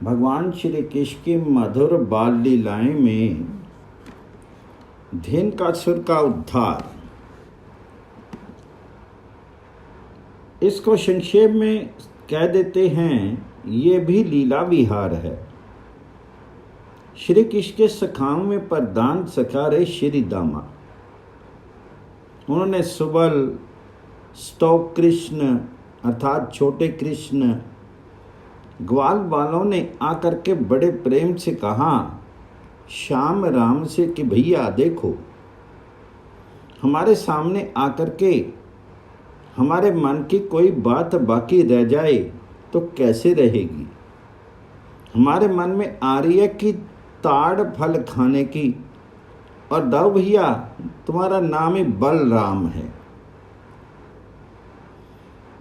भगवान श्री कृष्ण की मधुर बाल लीलाएं में धेनुकासुर का उद्धार, इसको संक्षेप में कह देते हैं, ये भी लीला विहार है। श्री कृष्ण के सखाओं में प्रधान सखा रहे श्री दामा, उन्होंने सुबल, स्तोक कृष्ण अर्थात छोटे कृष्ण, ग्वाल बालों ने आकर के बड़े प्रेम से कहा श्याम राम से कि भैया देखो, हमारे सामने आकर के हमारे मन की कोई बात बाकी रह जाए तो कैसे रहेगी। हमारे मन में आ रही है कि ताड़ फल खाने की, और दाऊ भैया तुम्हारा नाम ही बलराम है,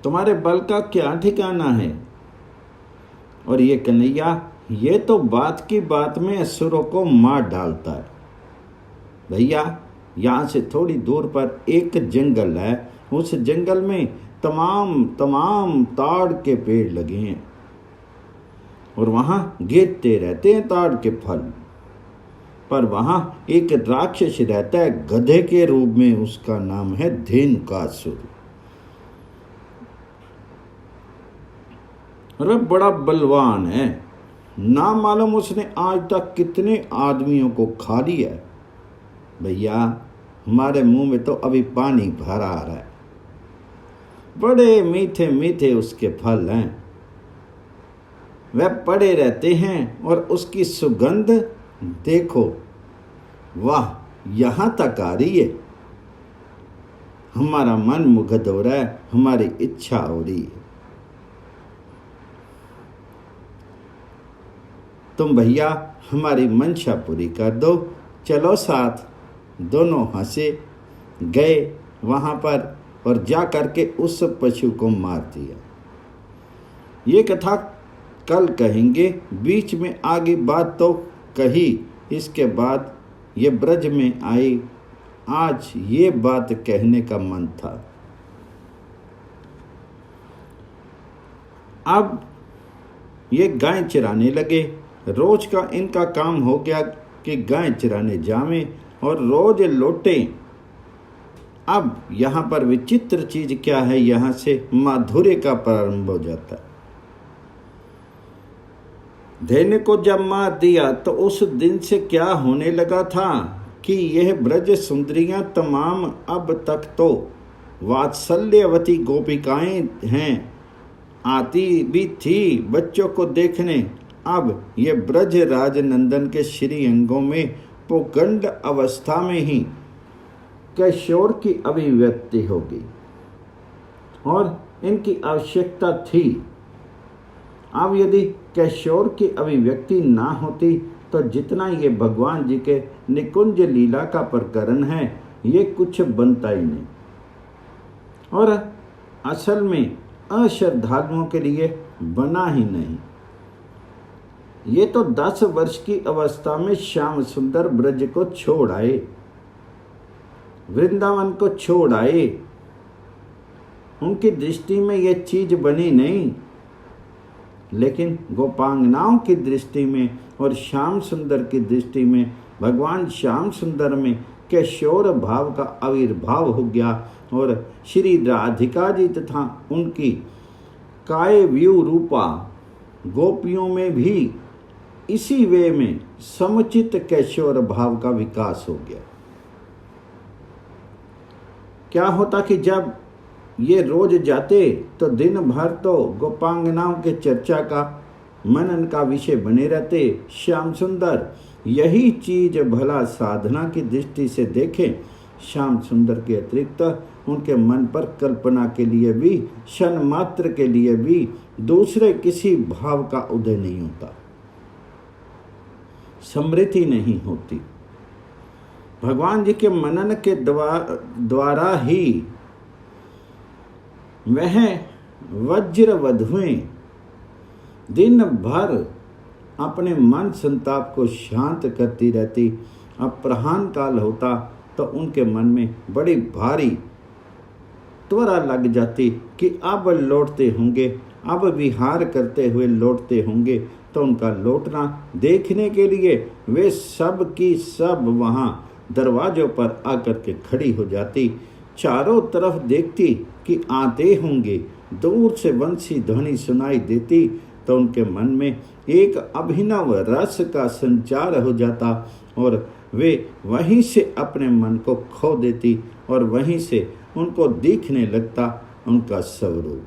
तुम्हारे बल का क्या ठिकाना है। और ये कन्हैया, ये तो बात की बात में असुरों को मार डालता है। भैया यहाँ से थोड़ी दूर पर एक जंगल है, उस जंगल में तमाम ताड़ के पेड़ लगे हैं और वहाँ गिरते रहते हैं ताड़ के फल। पर वहाँ एक राक्षस रहता है गधे के रूप में, उसका नाम है धेनुकासुर। अरे बड़ा बलवान है, ना मालूम उसने आज तक कितने आदमियों को खा लिया है। भैया हमारे मुंह में तो अभी पानी भरा आ रहा है, बड़े मीठे मीठे उसके फल हैं, वह पड़े रहते हैं और उसकी सुगंध देखो, वाह यहाँ तक आ रही है। हमारा मन मुग्ध हो रहा है, हमारी इच्छा हो रही है। तुम भैया हमारी मंशा पूरी कर दो, चलो साथ। दोनों हंसे, गए वहाँ पर और जा करके उस पशु को मार दिया। ये कथा कल कहेंगे, बीच में आगे बात तो कही, इसके बाद ये ब्रज में आई, आज ये बात कहने का मन था। अब ये गाय चराने लगे, रोज का इनका काम हो गया कि गाय चराने जावें और रोज लौटें। अब यहाँ पर विचित्र चीज क्या है, यहाँ से माधुर्य का प्रारंभ हो जाता है। धेनु को जब मार दिया तो उस दिन से क्या होने लगा था कि यह ब्रज सुंदरियां तमाम अब तक तो वात्सल्यवती गोपिकाएं हैं, आती भी थी बच्चों को देखने। अब ये ब्रज राजनंदन के श्री अंगों में पुगंड अवस्था में ही किशोर की अभिव्यक्ति होगी और इनकी आवश्यकता थी। अब यदि किशोर की अभिव्यक्ति ना होती तो जितना ये भगवान जी के निकुंज लीला का प्रकरण है, ये कुछ बनता ही नहीं और असल में अश्रद्धालुओं के लिए बना ही नहीं। ये तो 10 वर्ष की अवस्था में श्याम सुंदर ब्रज को छोड़ आए, वृंदावन को छोड़ आए। उनकी दृष्टि में यह चीज बनी नहीं, लेकिन गोपांगनाओं की दृष्टि में और श्याम सुंदर की दृष्टि में भगवान श्याम सुंदर में किशोर भाव का आविर्भाव हो गया और श्री राधिका जी तथा उनकी काय व्यू रूपा गोपियों में भी इसी वे में समुचित किशोर भाव का विकास हो गया। क्या होता कि जब ये रोज जाते तो दिन भर तो गोपांगनाओं के चर्चा का, मनन का विषय बने रहते। श्याम सुंदर यही चीज भला साधना की दृष्टि से देखें, श्याम सुंदर के अतिरिक्त उनके मन पर कल्पना के लिए भी, क्षण मात्र के लिए भी दूसरे किसी भाव का उदय नहीं होता, समृद्धि नहीं होती। भगवान जी के मनन के द्वारा ही वह वज्र वधुएं दिन भर अपने मन संताप को शांत करती रहती। अब प्रहान काल होता तो उनके मन में बड़ी भारी त्वरा लग जाती कि अब लौटते होंगे, अब विहार करते हुए लौटते होंगे, तो उनका लौटना देखने के लिए वे सब की सब वहाँ दरवाजों पर आकर के खड़ी हो जाती, चारों तरफ देखती कि आते होंगे। दूर से वंशी ध्वनि सुनाई देती तो उनके मन में एक अभिनव रस का संचार हो जाता और वे वहीं से अपने मन को खो देती और वहीं से उनको दिखने लगता उनका स्वरूप।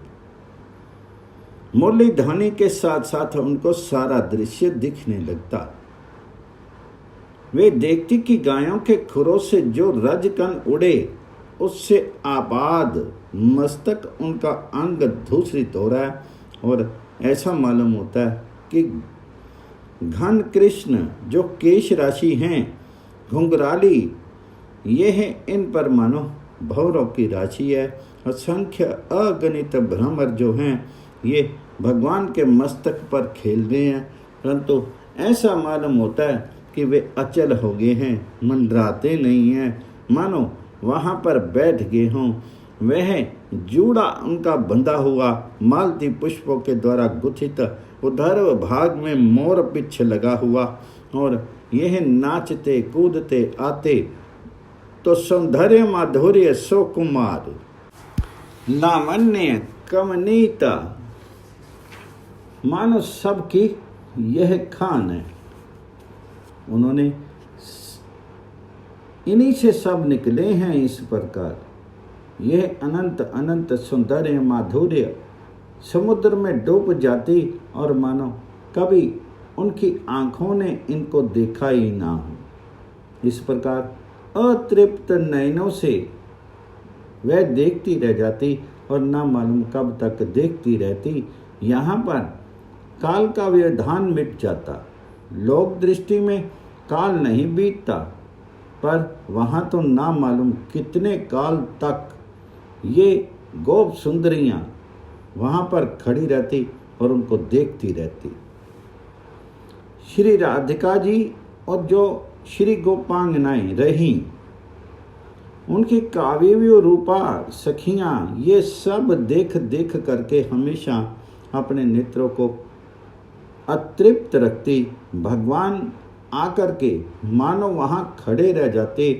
मुरली ध्वनि के साथ साथ उनको सारा दृश्य दिखने लगता। वे देखती कि गायों के खुरों से जो रजकण उड़े उससे आबाद मस्तक उनका अंग धूसरित हो रहा है और ऐसा मालूम होता है कि घन कृष्ण जो केश राशि हैं घुंघराली, ये है इन पर मानो भौरों की राशि है। असंख्य अगणित भ्रमर जो हैं ये भगवान के मस्तक पर खेल रहे हैं, परंतु ऐसा मालूम होता है कि वे अचल हो गए हैं, मंडराते नहीं हैं, मानो वहाँ पर बैठ गए हों। वह जूड़ा उनका बंधा हुआ मालती पुष्पों के द्वारा गुथित उधर भाग में मोर पिछ लगा हुआ और यह नाचते कूदते आते तो सौंदर्य माधुर्य सुकुमार लावण्य कमनीता, मानो सबकी यह खान है। उन्होंने इन्हीं से सब निकले हैं। इस प्रकार यह अनंत अनंत सौंदर्य माधुर्य समुद्र में डूब जाती और मानो कभी उनकी आंखों ने इनको देखा ही ना हो। इस प्रकार अतृप्त नयनों से वह देखती रह जाती और ना मालूम कब तक देखती रहती। यहाँ पर काल का व्यवधान मिट जाता। लोक दृष्टि में काल नहीं बीतता, पर वहाँ तो ना मालूम कितने काल तक ये गोप सुंदरियाँ वहाँ पर खड़ी रहती और उनको देखती रहती। श्री राधिका जी और जो श्री गोपांगनाएं रहीं, उनकी काव्य रूपा सखियाँ ये सब देख देख करके हमेशा अपने नेत्रों को अतृप्त रखती। भगवान आकर के मानो वहाँ खड़े रह जाते।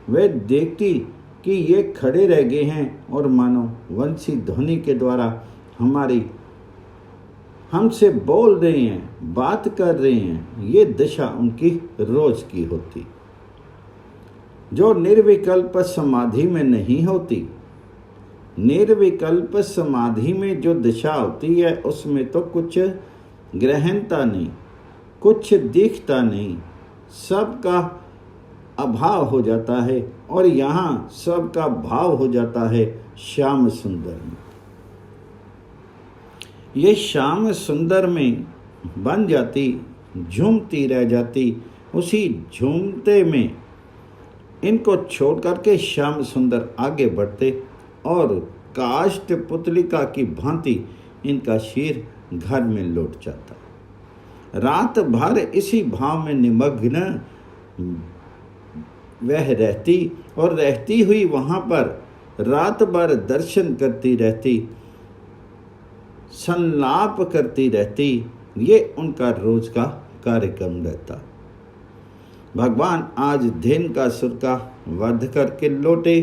वे देखती कि ये खड़े रह गए हैं और मानो वंशी ध्वनि के द्वारा हमसे बोल रहे हैं, बात कर रहे हैं। ये दशा उनकी रोज की होती, जो निर्विकल्प समाधि में नहीं होती। निर्विकल्प समाधि में जो दशा होती है उसमें तो कुछ ग्रहणता नहीं, कुछ दिखता नहीं, सबका अभाव हो जाता है और यहाँ सबका भाव हो जाता है श्याम सुंदर में। ये श्याम सुंदर में बन जाती, झूमती रह जाती। उसी झूमते में इनको छोड़ करके श्याम सुंदर आगे बढ़ते और काष्ठ पुतलिका की भांति इनका शीर घर में लौट जाता। रात भर इसी भाव में निमग्न वह रहती और रहती हुई वहाँ पर रात भर दर्शन करती रहती, संलाप करती रहती। ये उनका रोज का कार्यक्रम रहता। भगवान आज धेनुकासुर का वध करके लौटे,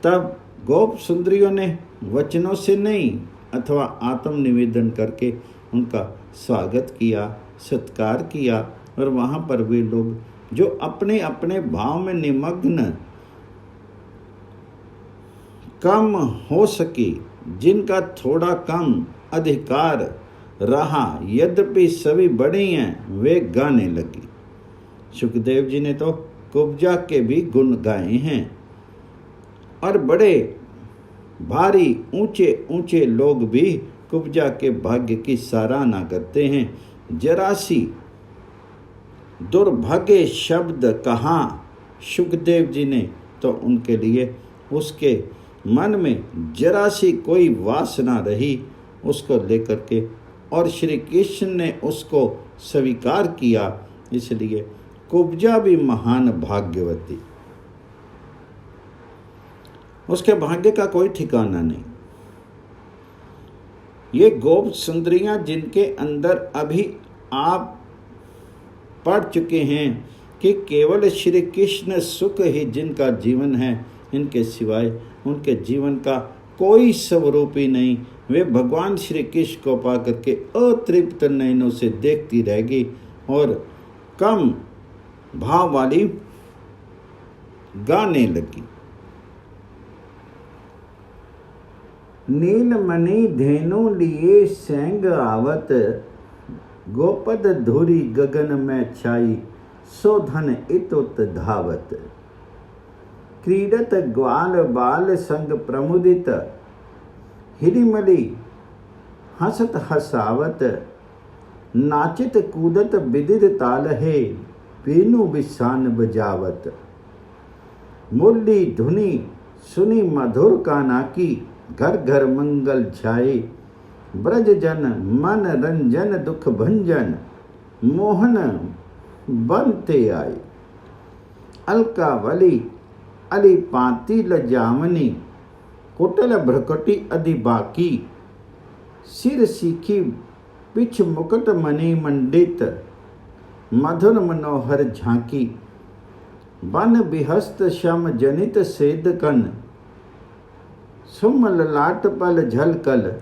तब गोप सुंदरियों ने वचनों से नहीं अथवा आत्म निवेदन करके उनका स्वागत किया, सत्कार किया। और वहाँ पर वे लोग जो अपने अपने भाव में निमग्न कम हो सके, जिनका थोड़ा कम अधिकार रहा, यद्यपि सभी बड़े हैं, वे गाने लगी। सुखदेव जी ने तो कुब्जा के भी गुण गाए हैं और बड़े भारी ऊंचे ऊंचे लोग भी कुब्जा के भाग्य की सराहना करते हैं। जरासी दुर्भाग्य शब्द कहा सुखदेव जी ने तो उनके लिए उसके मन में जरा सी कोई वासना रही उसको लेकर के, और श्री कृष्ण ने उसको स्वीकार किया। इसलिए कुब्जा भी महान भाग्यवती, उसके भाग्य का कोई ठिकाना नहीं। ये गोप सुंदरियां जिनके अंदर अभी आप पढ़ चुके हैं कि केवल श्री कृष्ण सुख ही जिनका जीवन है, इनके सिवाय उनके जीवन का कोई स्वरूप ही नहीं। वे भगवान श्री कृष्ण को पा करके अतृप्त नयनों से देखती रहेगी और कम भाव वाली गाने लगी। नीलमणि धेनु लिए सेंग आवत, गोपद धुरी गगन में छाई, सो धन इतुत धावत। क्रीडत ग्वाल बाल संग प्रमुदित, हिरिमली हसत हसावत। नाचित कूदत विदित ताल है, वेणु विशान बजावत। मुरली धुनी सुनी मधुर काना की, घर घर मंगल छाए। ब्रज जन मन रंजन दुख भंजन, मोहन बनते आए। अलकावली अली पाती लजावनी, कुटल भ्रकटी अधि बाकी। सिर सीखी पिछ मुकुट मणि मंडित, मधुर मनोहर झांकी। बन बिहस्त शम जनित सेदकन, सुमल लाट पल झलकल।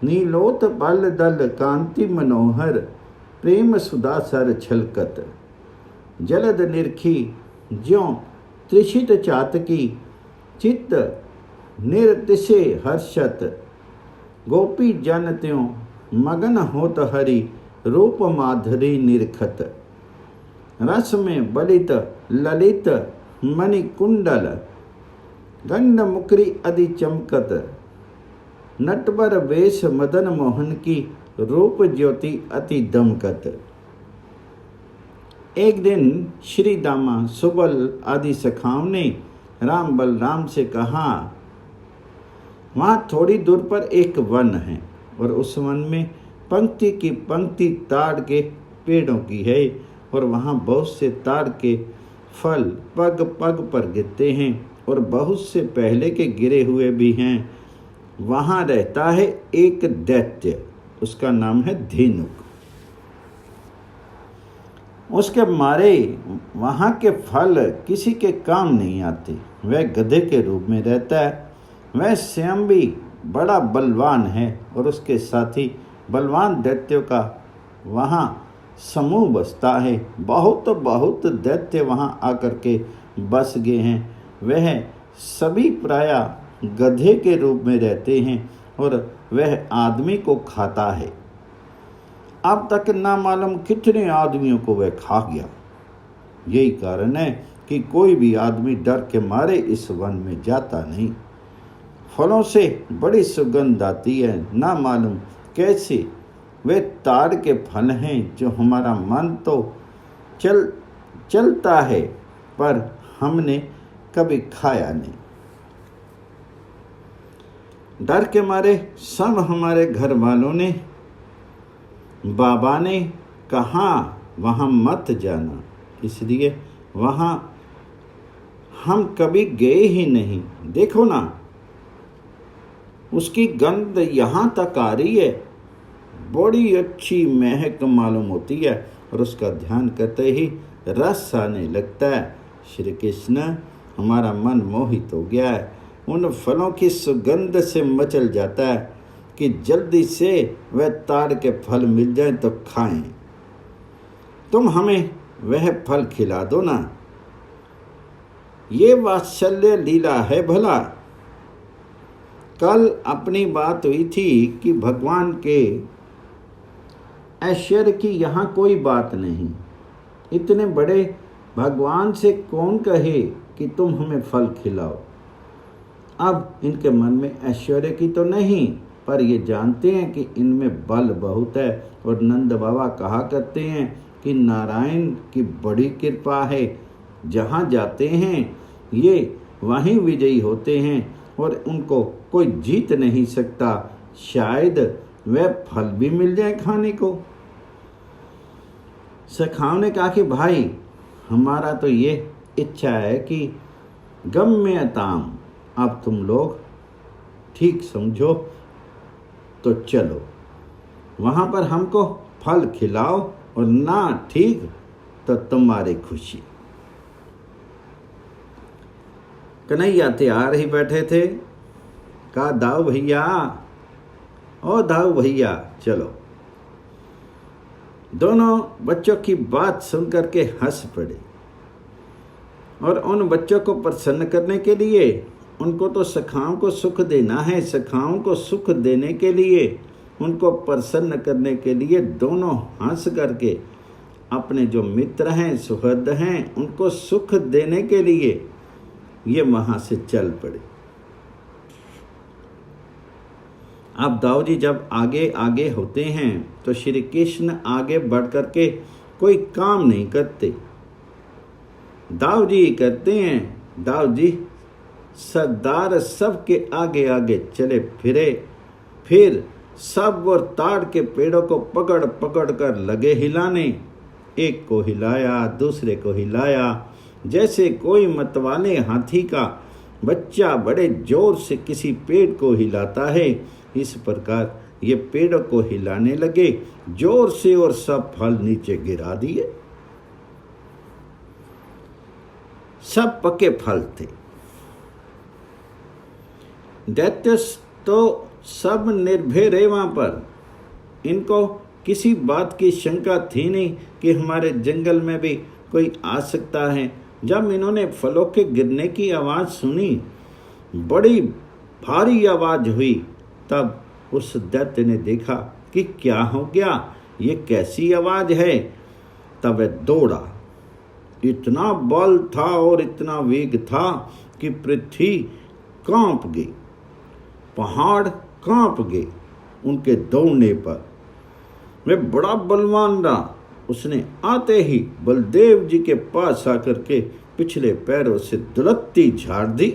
नीलोत पल दल कांति मनोहर, प्रेम सुधा सर छलकत। जलद निरखी ज्यों त्रिषित चातकी, चित्त निरतिशय हर्षत। गोपी जन त्यों मगन होत हरि, रूप माधुरी निरखत। रस में बलित ललित मणि कुंडल, गंड मुकरी अधि चमकत। नटवर वेश मदन मोहन की, रूप ज्योति अति दमकत। एक दिन श्री दामा सुबल आदि सखाओं ने राम बलराम से कहा, वहाँ थोड़ी दूर पर एक वन है और उस वन में पंक्ति की पंक्ति ताड़ के पेड़ों की है और वहाँ बहुत से ताड़ के फल पग पग पर गिरते हैं और बहुत से पहले के गिरे हुए भी हैं। वहाँ रहता है एक दैत्य, उसका नाम है धेनुक। उसके मारे वहाँ के फल किसी के काम नहीं आते। वह गधे के रूप में रहता है। वह स्वयं भी बड़ा बलवान है और उसके साथी बलवान दैत्यों का वहाँ समूह बसता है। बहुत बहुत दैत्य वहाँ आकर के बस गए हैं। वह सभी प्रायः गधे के रूप में रहते हैं और वह आदमी को खाता है। अब तक ना मालूम कितने आदमियों को वह खा गया। यही कारण है कि कोई भी आदमी डर के मारे इस वन में जाता नहीं। फलों से बड़ी सुगंध आती है, ना मालूम कैसे वे ताड़ के फल हैं जो हमारा मन तो चलता है पर हमने कभी खाया नहीं। डर के मारे सब हमारे घर वालों ने, बाबा ने कहा वहाँ मत जाना, इसलिए वहाँ हम कभी गए ही नहीं। देखो ना, उसकी गंध यहाँ तक आ रही है, बड़ी अच्छी महक मालूम होती है और उसका ध्यान करते ही रस आने लगता है। श्री कृष्ण, हमारा मन मोहित हो गया है। उन फलों की सुगंध से मचल जाता है कि जल्दी से वह ताड़ के फल मिल जाए तो खाएं। तुम हमें वह फल खिला दो ना। ये वात्सल्य लीला है भला। कल अपनी बात हुई थी कि भगवान के ऐश्वर्य की यहाँ कोई बात नहीं। इतने बड़े भगवान से कौन कहे कि तुम हमें फल खिलाओ। अब इनके मन में ऐश्वर्य की तो नहीं, पर ये जानते हैं कि इनमें बल बहुत है। और नंद बाबा कहा करते हैं कि नारायण की बड़ी कृपा है, जहाँ जाते हैं ये वहीं विजयी होते हैं और उनको कोई जीत नहीं सकता। शायद वह फल भी मिल जाए खाने को। सखाओं ने कहा कि भाई, हमारा तो ये इच्छा है कि गम्यताम, अब तुम लोग ठीक समझो तो चलो। वहाँ पर हमको फल खिलाओ और ना ठीक तो तुम्हारी खुशी। कन्हैया तैयार ही बैठे थे। कहा दाऊ भैया, ओ दाऊ भैया चलो। दोनों बच्चों की बात सुन करके हंस पड़े और उन बच्चों को प्रसन्न करने के लिए, उनको तो सखाओं को सुख देना है, सखाओं को सुख देने के लिए, उनको प्रसन्न करने के लिए दोनों हंस करके अपने जो मित्र हैं, सुहृद हैं, उनको सुख देने के लिए ये वहां से चल पड़े। अब दाऊ जी जब आगे आगे होते हैं तो श्री कृष्ण आगे बढ़ करके कोई काम नहीं करते, दाऊ जी करते हैं। दाऊ जी सरदार सबके आगे आगे चले फिरे, फिर सब और ताड़ के पेड़ों को पकड़ पकड़ कर लगे हिलाने। एक को हिलाया, दूसरे को हिलाया, जैसे कोई मतवाले हाथी का बच्चा बड़े जोर से किसी पेड़ को हिलाता है, इस प्रकार ये पेड़ों को हिलाने लगे जोर से और सब फल नीचे गिरा दिए। सब पके फल थे। दैत्य तो सब निर्भय रहे वहां पर। इनको किसी बात की शंका थी नहीं कि हमारे जंगल में भी कोई आ सकता है। जब इन्होंने फलों के गिरने की आवाज़ सुनी, बड़ी भारी आवाज़ हुई, तब उस दैत्य ने देखा कि क्या हो गया, ये कैसी आवाज़ है। तब वह दौड़ा। इतना बल था और इतना वेग था कि पृथ्वी कांप गई, पहाड़ कांप गए उनके दौड़ने पर। वह बड़ा बलवान रहा। उसने आते ही बलदेव जी के पास आकर के पिछले पैरों से दुलत्ती झाड़ दी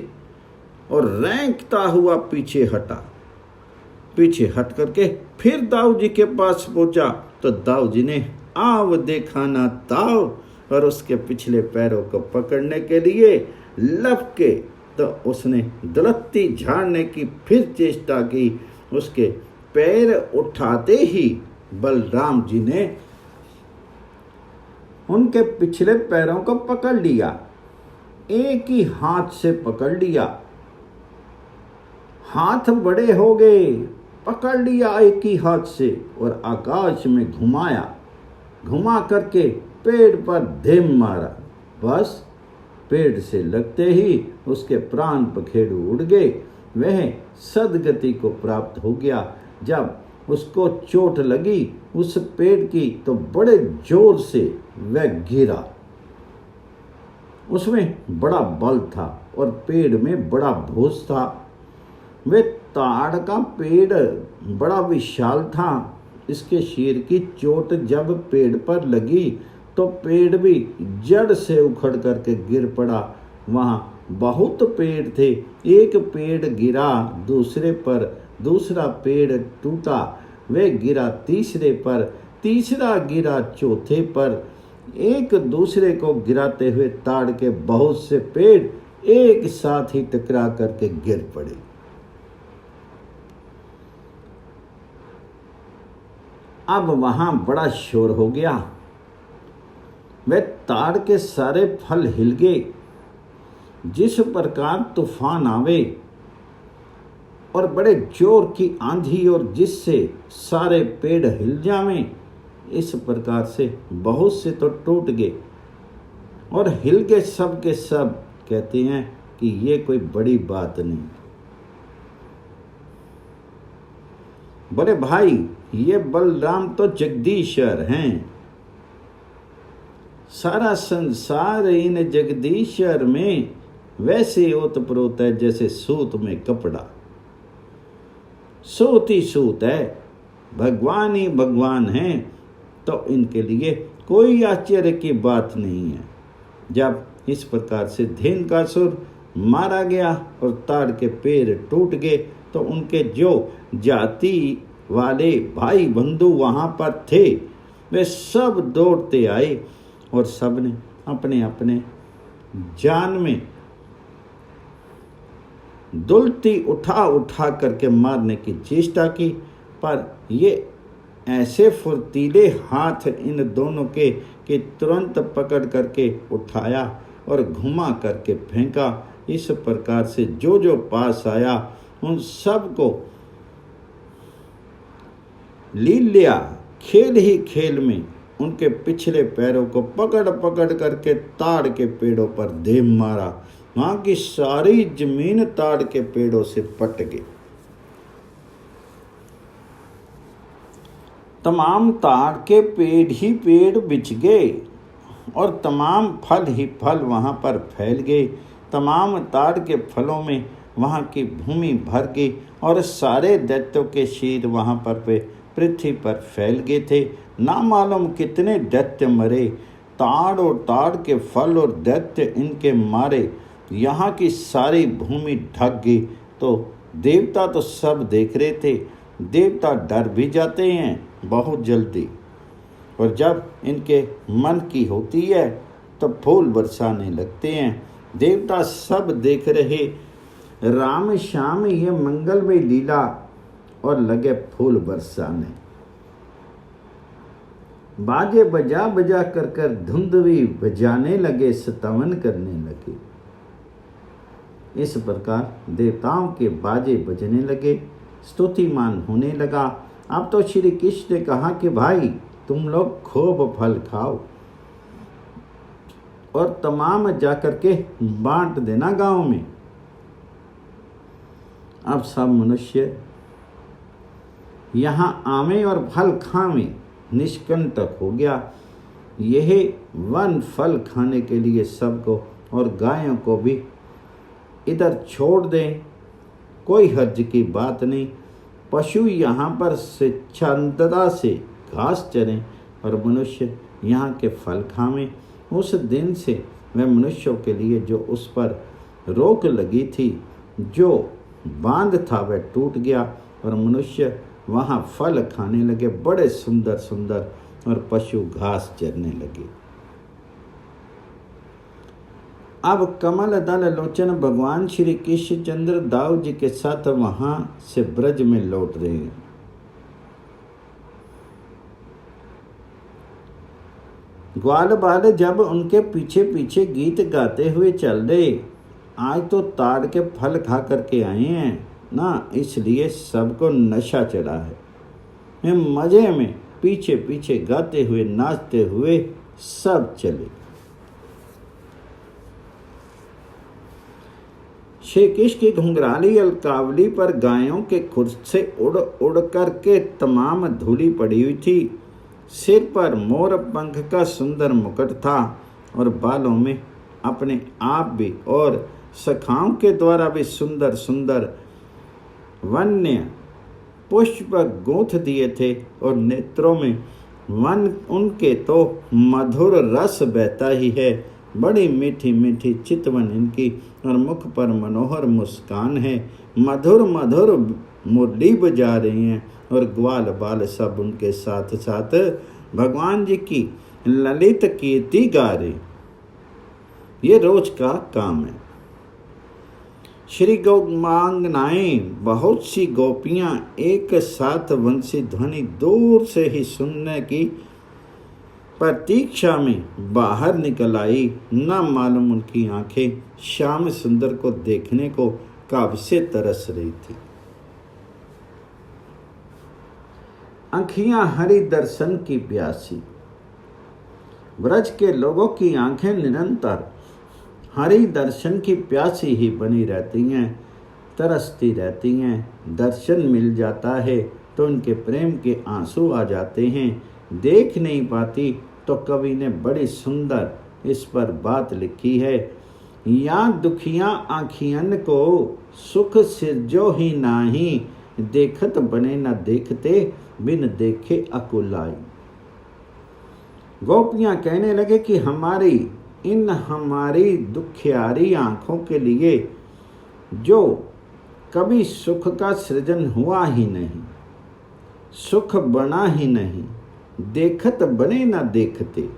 और रेंकता हुआ पीछे हटा। पीछे हट करके फिर दाऊ जी के पास पहुंचा तो दाऊ जी ने आव देखा ना ताव, और उसके पिछले पैरों को पकड़ने के लिए लपके तो उसने दुलत्ती झाड़ने की फिर चेष्टा की। उसके पैर उठाते ही बलराम जी ने उनके पिछले पैरों को पकड़ लिया, एक ही हाथ से पकड़ लिया। हाथ बड़े हो गए, पकड़ लिया एक ही हाथ से और आकाश में घुमाया। घुमा करके पेड़ पर धेम मारा। बस पेड़ से लगते ही उसके प्राण पखेरु उड़ गए। वह सदगति को प्राप्त हो गया। जब उसको चोट लगी उस पेड़ की तो बड़े जोर से वह गिरा। उसमें बड़ा बल था और पेड़ में बड़ा भूस था। वह ताड़ का पेड़ बड़ा विशाल था। इसके शीर की चोट जब पेड़ पर लगी तो पेड़ भी जड़ से उखड़ करके गिर पड़ा। वहाँ बहुत पेड़ थे। एक पेड़ गिरा दूसरे पर, दूसरा पेड़ टूटा, वह गिरा तीसरे पर, तीसरा गिरा चौथे पर। एक दूसरे को गिराते हुए ताड़ के बहुत से पेड़ एक साथ ही टकरा करके गिर पड़े। अब वहां बड़ा शोर हो गया। वह ताड़ के सारे फल हिल गए। जिस प्रकार तूफान आवे और बड़े जोर की आंधी और जिससे सारे पेड़ हिल जावें, इस प्रकार से बहुत से तो टूट गए और हिल गए सब के सब। कहते हैं कि ये कोई बड़ी बात नहीं। बड़े भाई, ये बलराम तो जगदीश्वर हैं। सारा संसार इन जगदीश्वर में वैसे ओतप्रोत है जैसे सूत में कपड़ा। सूत ही सूत है, भगवान ही भगवान हैं, तो इनके लिए कोई आश्चर्य की बात नहीं है। जब इस प्रकार से धेनुकासुर मारा गया और ताड़ के पेड़ टूट गए तो उनके जो जाति वाले भाई बंधु वहाँ पर थे वे सब दौड़ते आए और सब ने अपने अपने जान में दुलती उठा उठा करके मारने की चेष्टा की। पर ये ऐसे फुर्तीले हाथ इन दोनों के तुरंत पकड़ करके उठाया और घुमा करके फेंका। इस प्रकार से जो जो पास आया उन सब को लीलिया खेल ही खेल में उनके पिछले पैरों को पकड़ पकड़ करके ताड़ के पेड़ों पर दे मारा। वहां की सारी जमीन ताड़ के पेड़ों से पट गई। तमाम ताड़ के पेड़ ही पेड़ बिछ गए और तमाम फल ही फल वहां पर फैल गए। तमाम ताड़ के फलों में वहां की भूमि भर गई और सारे दैत्यों के शीर वहां पर पृथ्वी पर फैल गए थे। ना मालूम कितने दैत्य मरे। ताड़ और ताड़ के फल और दैत्य इनके मारे यहाँ की सारी भूमि ढक गई। तो देवता तो सब देख रहे थे। देवता डर भी जाते हैं बहुत जल्दी, और जब इनके मन की होती है तो फूल बरसाने लगते हैं। देवता सब देख रहे राम श्याम ये मंगलमय लीला और लगे फूल बरसाने। बाजे बजा बजा कर कर धुंध भी बजाने लगे, सतवन करने लगे। इस प्रकार देवताओं के बाजे बजने लगे, स्तुतिमान होने लगा। अब तो श्री कृष्ण ने कहा कि भाई तुम लोग खूब फल खाओ और तमाम जाकर के बांट देना गांव में। अब सब मनुष्य यहाँ आवे और फल खावे निष्कंटक हो गया। यह वन फल खाने के लिए सबको और गायों को भी इधर छोड़ दें, कोई हर्ज की बात नहीं। पशु यहाँ पर स्वच्छंदता से घास चरें और मनुष्य यहाँ के फल खावें। उस दिन से वह मनुष्यों के लिए जो उस पर रोक लगी थी, जो बांध था, वह टूट गया और मनुष्य वहाँ फल खाने लगे, बड़े सुंदर सुंदर, और पशु घास चरने लगे। अब कमल दल लोचन भगवान श्री कृष्णचंद्र दाऊ जी के साथ वहां से ब्रज में लौट रहे हैं। ग्वाल बाल जब उनके पीछे पीछे गीत गाते हुए चल रहे, आज तो ताड़ के फल खा करके आए हैं ना, इसलिए सबको नशा चढ़ा है। मैं मजे में पीछे पीछे गाते हुए नाचते हुए सब चले। श्री कृष्ण की घुंघराली अलकावली पर गायों के खुर से उड़ उड़ करके तमाम धूली पड़ी हुई थी। सिर पर मोर पंख का सुंदर मुकुट था और बालों में अपने आप भी और सखाओं के द्वारा भी सुंदर सुंदर वन्य पुष्प गूंथ दिए थे और नेत्रों में वन उनके तो मधुर रस बहता ही है। बड़ी मीठी मीठी चितवन इनकी और मुख पर मनोहर मुस्कान है। मधुर मधुर मुरली बजा रही हैं और ग्वाल बाल सब उनके साथ साथ भगवान जी की ललित कीर्ति गा रहे। ये रोज का काम है। श्री गौमांगनाएं बहुत सी गोपियां एक साथ वंशी ध्वनि दूर से ही सुनने की प्रतीक्षा में बाहर निकल आई। न मालूम उनकी आंखें श्याम सुंदर को देखने को कब से तरस रही थी। आंखियां हरि दर्शन की प्यासी। ब्रज के लोगों की आंखें निरंतर हरि दर्शन की प्यासी ही बनी रहती हैं, तरसती रहती हैं। दर्शन मिल जाता है तो उनके प्रेम के आंसू आ जाते हैं। देख नहीं पाती तो कवि ने बड़ी सुंदर इस पर बात लिखी है। या दुखिया आँखियन को सुख सिरजो ही नाही, देखत बने न देखते बिन देखे अकुलाई। गोपियां कहने लगे कि हमारी दुखियारी आंखों के लिए जो कभी सुख का सृजन हुआ ही नहीं, सुख बना ही नहीं, देखत बने ना देखते,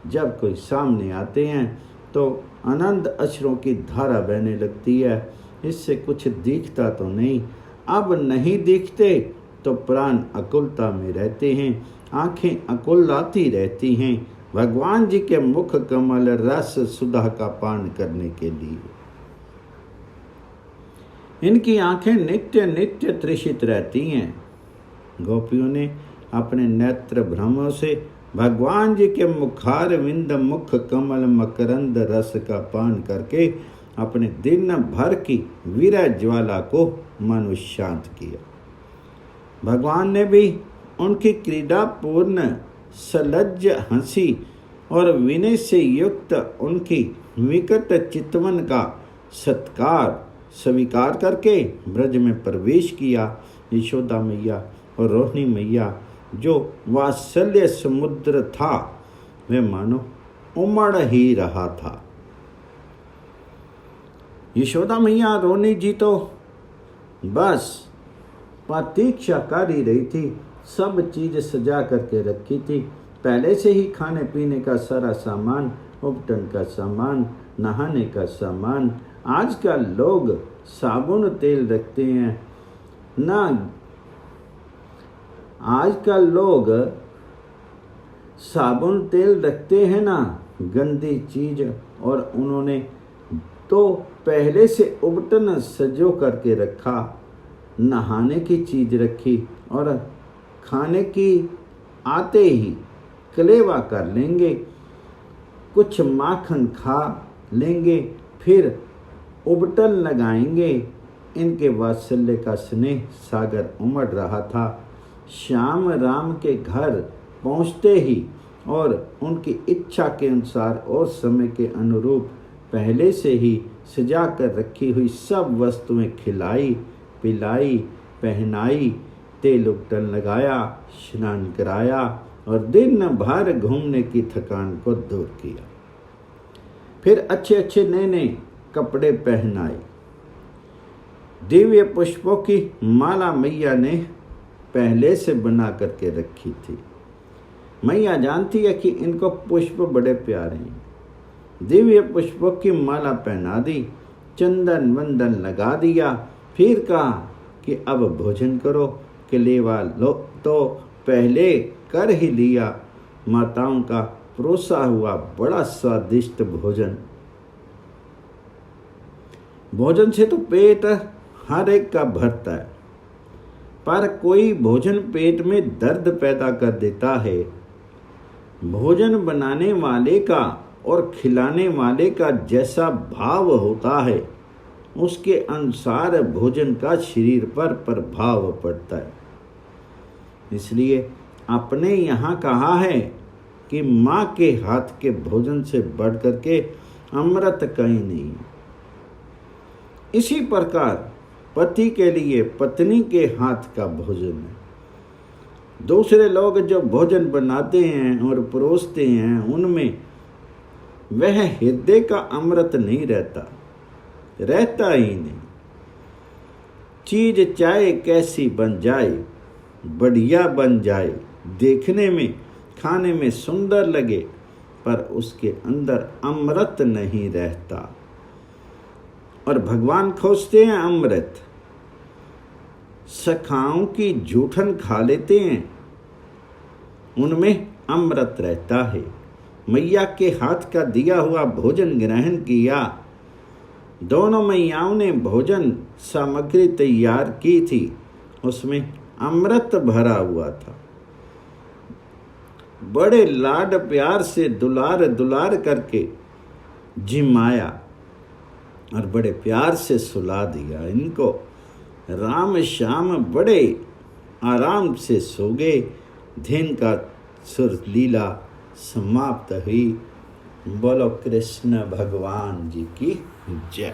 जब कोई सामने आते हैं तो अनंत अश्रों की धारा बहने लगती है। इससे कुछ दिखता तो नहीं, अब नहीं दिखते तो प्राण अकुलता में रहते हैं, आंखें अकुलाती रहती हैं भगवान जी के मुख कमल रस सुधा का पान करने के लिए। इनकी आंखें नित्य नित्य तृषित रहती हैं। गोपियों ने अपने नेत्र भ्रमों से भगवान जी के मुखार विंद मुख कमल मकरंद रस का पान करके अपने दिन भर की वीर ज्वाला को मनुष्य शांत किया। भगवान ने भी उनकी क्रीडापूर्ण सलज्ज हंसी और विनय से युक्त उनकी विकट चितवन का सत्कार स्वीकार करके ब्रज में प्रवेश किया। यशोदा मैया और रोहिणी मैया जो वात्सल्य समुद्र था वह मानो उमड़ ही रहा था। यशोदा मैया रोहिणी जी तो बस प्रतीक्षा कर ही रही थी, सब चीज सजा करके रखी थी। पहले से ही खाने पीने का सारा सामान, उपटन का सामान, नहाने का सामान। आजकल लोग साबुन तेल रखते हैं ना, आजकल लोग साबुन तेल रखते हैं ना गंदी चीज, और उन्होंने तो पहले से उपटन सजो करके रखा, नहाने की चीज रखी और खाने की आते ही कलेवा कर लेंगे, कुछ माखन खा लेंगे, फिर उबटन लगाएंगे। इनके वात्सल्य का स्नेह सागर उमड़ रहा था। श्याम राम के घर पहुँचते ही और उनकी इच्छा के अनुसार और समय के अनुरूप पहले से ही सजा कर रखी हुई सब वस्तुएं खिलाई, पिलाई, पहनाई, तेल उपटन लगाया, स्नान कराया और दिन भर घूमने की थकान को दूर किया। फिर अच्छे अच्छे नए नए कपड़े पहनाए। दिव्य पुष्पों की माला मैया ने पहले से बना करके रखी थी। मैया जानती है कि इनको पुष्प बड़े प्यारे हैं। दिव्य पुष्पों की माला पहना दी, चंदन वंदन लगा दिया, फिर कहा कि अब भोजन करो। कलेवा लो तो पहले कर ही लिया। माताओं का परोसा हुआ बड़ा स्वादिष्ट भोजन। भोजन से तो पेट हर एक का भरता है, पर कोई भोजन पेट में दर्द पैदा कर देता है। भोजन बनाने वाले का और खिलाने वाले का जैसा भाव होता है उसके अनुसार भोजन का शरीर पर प्रभाव पड़ता है। इसलिए अपने यहाँ कहा है कि माँ के हाथ के भोजन से बढ़ करके अमृत कहीं नहीं। इसी प्रकार पति के लिए पत्नी के हाथ का भोजन है। दूसरे लोग जो भोजन बनाते हैं और परोसते हैं उनमें वह हृदय का अमृत नहीं रहता ही नहीं। चीज चाहे कैसी बन जाए, बढ़िया बन जाए, देखने में खाने में सुंदर लगे, पर उसके अंदर अमृत नहीं रहता। और भगवान खोजते हैं अमृत। सखाओं की जूठन खा लेते हैं, उनमें अमृत रहता है। मैया के हाथ का दिया हुआ भोजन ग्रहण किया। दोनों मैयाओं ने भोजन सामग्री तैयार की थी, उसमें अमृत भरा हुआ था। बड़े लाड प्यार से दुलार दुलार करके जिमाया और बड़े प्यार से सुला दिया। इनको राम श्याम बड़े आराम से सो गए। दिन का सुर लीला समाप्त हुई। बोलो कृष्ण भगवान जी की जय।